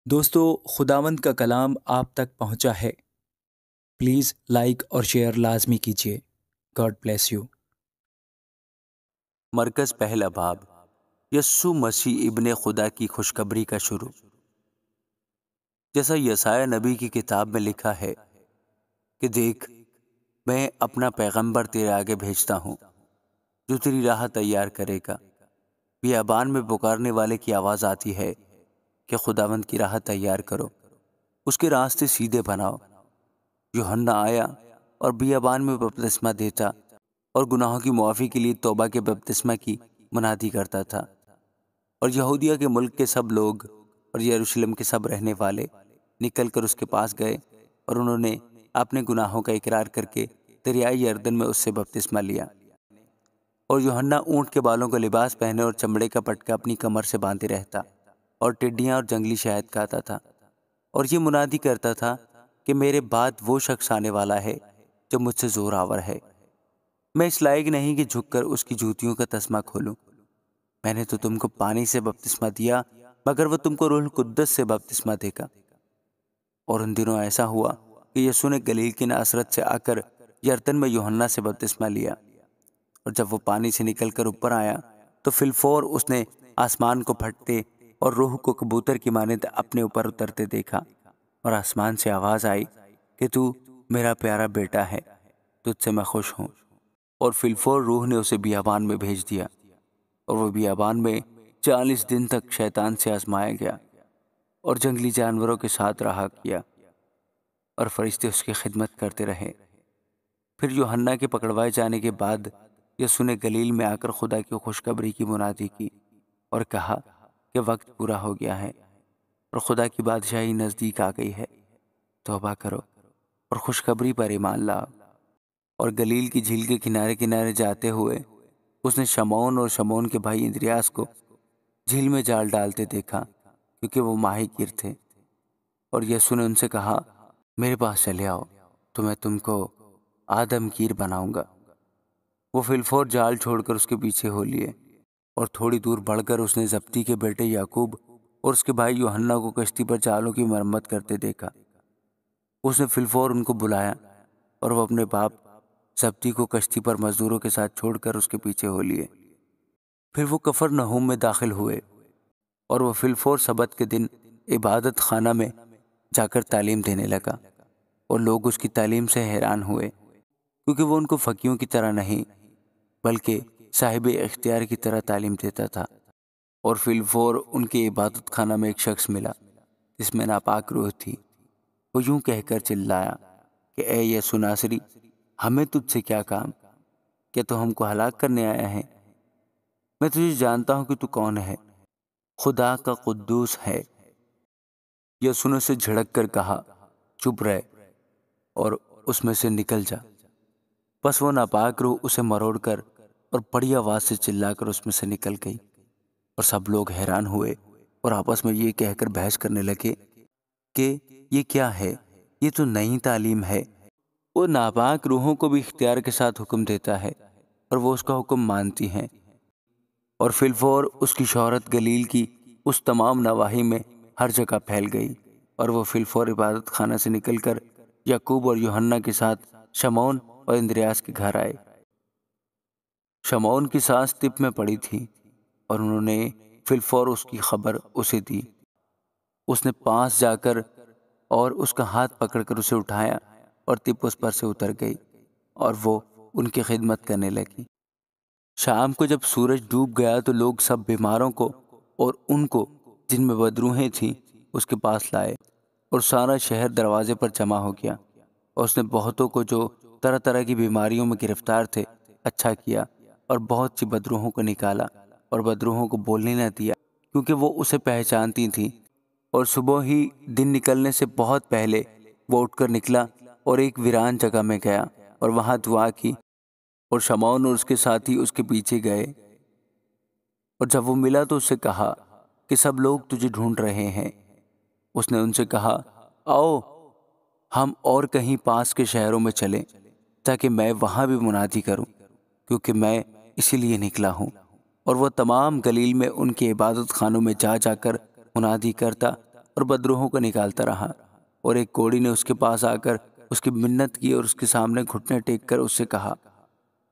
دوستو، خداوند کا کلام آپ تک پہنچا ہے۔ پلیز لائک اور شیئر لازمی کیجیے۔ God bless you. مرکز پہلا باب، یسوع مسیح ابن خدا کی خوشخبری کا شروع۔ جیسا یسایہ نبی کی کتاب میں لکھا ہے کہ دیکھ، میں اپنا پیغمبر تیرے آگے بھیجتا ہوں جو تیری راہ تیار کرے گا۔ بیابان میں پکارنے والے کی آواز آتی ہے کہ خداوند کی راہ تیار کرو، اس کے راستے سیدھے بناؤ۔ یوحنا آیا اور بیابان میں بپتسمہ دیتا اور گناہوں کی معافی کے لیے توبہ کے بپتسمہ کی منادی کرتا تھا، اور یہودیہ کے ملک کے سب لوگ اور یروشلم کے سب رہنے والے نکل کر اس کے پاس گئے، اور انہوں نے اپنے گناہوں کا اقرار کر کے دریائے یردن میں اس سے بپتسمہ لیا۔ اور یوحنا اونٹ کے بالوں کا لباس پہنے اور چمڑے کا پٹکا اپنی کمر سے باندھے رہتا، اور ٹڈیاں اور جنگلی شہد کھاتا تھا، اور یہ منادی کرتا تھا کہ میرے بعد وہ شخص آنے والا ہے جو مجھ سے زور آور ہے، میں اس لائق نہیں کہ جھک کر اس کی جوتیوں کا تسمہ کھولوں۔ میں نے تو تم کو پانی سے بپتسمہ دیا، مگر وہ تم کو روح القدس سے بپتسمہ دے گا۔ اور ان دنوں ایسا ہوا کہ یسوع نے گلیل کی ناصرت سے آ کر یردن میں یوحنا سے بپتسمہ لیا، اور جب وہ پانی سے نکل کر اوپر آیا تو فی الفور اس نے آسمان کو پھٹتے اور روح کو کبوتر کی مانند اپنے اوپر اترتے دیکھا، اور آسمان سے آواز آئی کہ تو میرا پیارا بیٹا ہے، تجھ سے میں خوش ہوں۔ اور فی الفور روح نے اسے بیابان میں بھیج دیا، اور وہ بیابان میں 40 دن تک شیطان سے آزمایا گیا، اور جنگلی جانوروں کے ساتھ رہا کیا، اور فرشتے اس کی خدمت کرتے رہے۔ پھر یوحنا کے پکڑوائے جانے کے بعد یسوع نے گلیل میں آ کر خدا کی خوشخبری کی منادی کی، اور کہا کہ وقت پورا ہو گیا ہے اور خدا کی بادشاہی نزدیک آ گئی ہے، توبہ کرو اور خوشخبری پر ایمان لاؤ۔ اور گلیل کی جھیل کے کنارے کنارے جاتے ہوئے اس نے شمعون اور شمعون کے بھائی اندریاس کو جھیل میں جال ڈالتے دیکھا، کیونکہ وہ ماہی گیر تھے۔ اور یسوع نے ان سے کہا، میرے پاس چلے آؤ تو میں تم کو آدم گیر بناؤں گا۔ وہ فی الفور جال چھوڑ کر اس کے پیچھے ہو لیے، اور تھوڑی دور بڑھ کر اس نے زبدی کے بیٹے یعقوب اور اس کے بھائی یوحنا کو کشتی پر جالوں کی مرمت کرتے دیکھا۔ اس نے فی الفور ان کو بلایا، اور وہ اپنے باپ زبدی کو کشتی پر مزدوروں کے ساتھ چھوڑ کر اس کے پیچھے ہو لیے۔ پھر وہ کفرنہوم میں داخل ہوئے، اور وہ فی الفور سبت کے دن عبادت خانہ میں جا کر تعلیم دینے لگا، اور لوگ اس کی تعلیم سے حیران ہوئے، کیونکہ وہ ان کو فقیوں کی طرح نہیں بلکہ صاحب اختیار کی طرح تعلیم دیتا تھا۔ اور فی الفور ان کے عبادت خانہ میں ایک شخص ملا جس میں ناپاک روح تھی۔ وہ یوں کہہ کر چلایا کہ اے یسوع ناصری، ہمیں تجھ سے کیا کام؟ کیا تو ہم کو ہلاک کرنے آیا ہے؟ میں تجھے جانتا ہوں کہ تو کون ہے، خدا کا قدوس ہے۔ یسوع نے اسے جھڑک کر کہا، چپ رہ اور اس میں سے نکل جا۔ بس وہ ناپاک روح اسے مروڑ کر اور بڑی آواز سے چلا کر اس میں سے نکل گئی، اور سب لوگ حیران ہوئے اور آپس میں یہ کہہ کر بحث کرنے لگے کہ یہ کیا ہے، یہ تو نئی تعلیم ہے۔ وہ ناپاک روحوں کو بھی اختیار کے ساتھ حکم دیتا ہے، اور وہ اس کا حکم مانتی ہیں۔ اور فی الفور اس کی شہرت گلیل کی اس تمام نواحی میں ہر جگہ پھیل گئی، اور وہ فی الفور عبادت خانہ سے نکل کر یعقوب اور یوحنا کے ساتھ شمعون اور اندریاس کے گھر آئے۔ شمعون کی سانس تپ میں پڑی تھی، اور انہوں نے فی الفور اس کی خبر اسے دی۔ اس نے پاس جا کر اور اس کا ہاتھ پکڑ کر اسے اٹھایا، اور تپ اس پر سے اتر گئی، اور وہ ان کی خدمت کرنے لگی۔ شام کو جب سورج ڈوب گیا تو لوگ سب بیماروں کو اور ان کو جن میں بدروحیں تھیں اس کے پاس لائے، اور سارا شہر دروازے پر جمع ہو گیا۔ اور اس نے بہتوں کو جو طرح طرح کی بیماریوں میں گرفتار تھے اچھا کیا، اور بہت سی بدروحوں کو نکالا، اور بدروحوں کو بولنے نہ دیا، کیونکہ وہ اسے پہچانتی تھیں۔ اور صبح ہی دن نکلنے سے بہت پہلے وہ اٹھ کر نکلا اور ایک ویران جگہ میں گیا، اور وہاں دعا کی، اور شمعون اور اس کے ساتھی اس کے پیچھے گئے۔ اور جب وہ ملا تو اس سے کہا کہ سب لوگ تجھے ڈھونڈ رہے ہیں۔ اس نے ان سے کہا، آؤ ہم اور کہیں پاس کے شہروں میں چلیں تاکہ میں وہاں بھی منادی کروں، کیونکہ میں اسی لیے نکلا ہوں۔ اور وہ تمام گلیل میں ان کے عبادت خانوں میں جا جا کر منادی کرتا اور بدروحوں کو نکالتا رہا، اور ایک کوڑی نے اس کے پاس آ کر اس کی منت کی اور اس کے سامنے گھٹنے ٹیک کر اس سے کہا،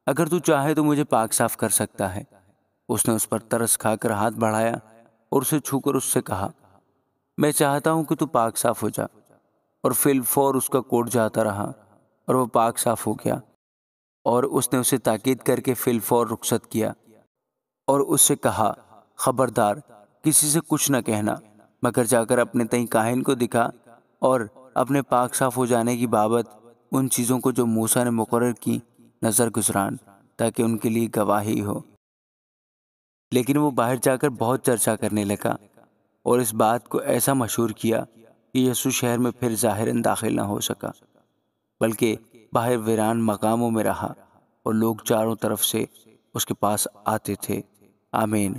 اگر تو چاہے تو مجھے پاک صاف کر سکتا ہے۔ اس نے اس پر ترس کھا کر ہاتھ بڑھایا اور اسے چھو کر اس سے کہا، میں چاہتا ہوں کہ تو پاک صاف ہو جا۔ اور فی الفور اس کا کوڑ جاتا رہا اور وہ پاک صاف ہو گیا، اور اس نے اسے تاکید کر کے فی الفور رخصت کیا اور اس سے کہا، خبردار کسی سے کچھ نہ کہنا، مگر جا کر اپنے تئیں کاہن کو دکھا اور اپنے پاک صاف ہو جانے کی بابت ان چیزوں کو جو موسیٰ نے مقرر کی نظر گزران، تاکہ ان کے لیے گواہی ہو۔ لیکن وہ باہر جا کر بہت چرچا کرنے لگا اور اس بات کو ایسا مشہور کیا کہ یسوع شہر میں پھر ظاہراً داخل نہ ہو سکا، بلکہ باہر ویران مقاموں میں رہا اور لوگ چاروں طرف سے اس کے پاس آتے تھے۔ آمین۔